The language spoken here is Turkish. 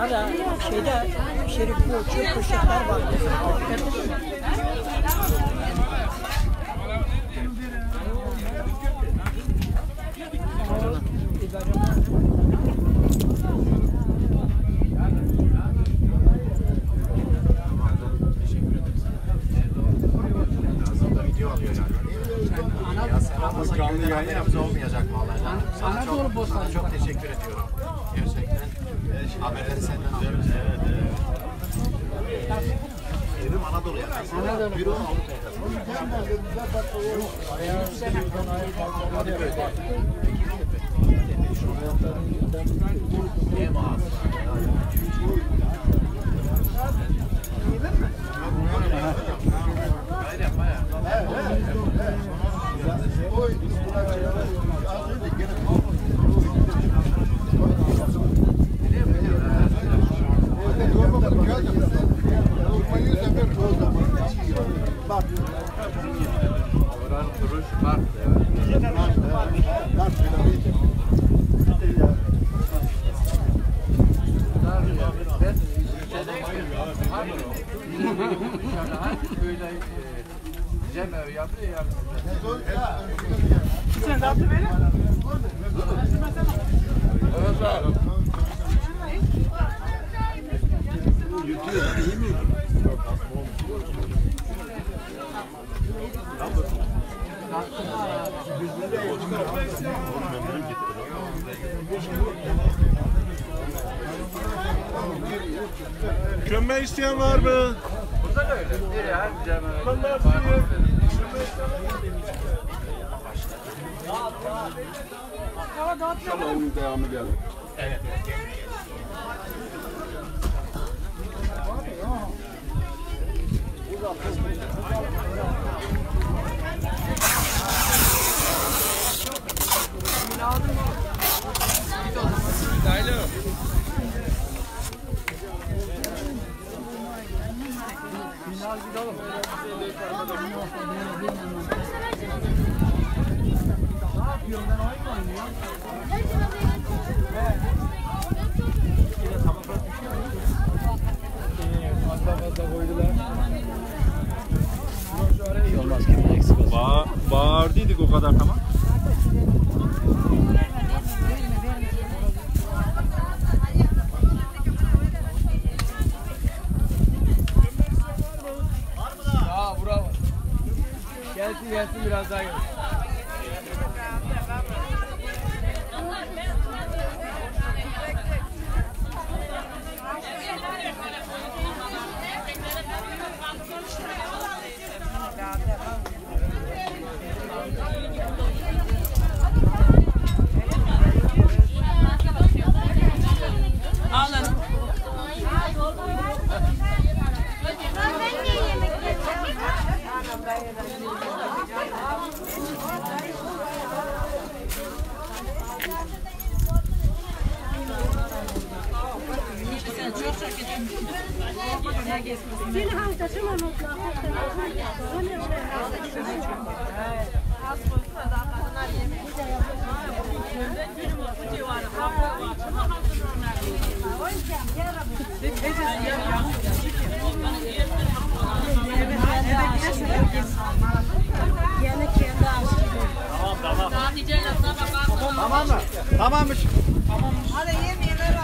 Hala şeyde Şerif çok poşetler var. Canlı yayınımız olmayacak vallahi. Sana çok teşekkür ediyorum. Gerçekten. Haberleri senden alıyoruz. Evim Anadolu yakası. Büro Avrupa yakası. Hadi böyle. Ne mağaz? Sen de attı beni. Kömbe isteyen var mı? Burada da öyle. Biri her güzel Ben ne yapayım? İnşallah onun devamı gelir. Evet. Bağırdıydık o kadar tamam. Bravo. Gelsin biraz daha gelsin. Tamam mı? Tamammış. Hadi yemeğe ver.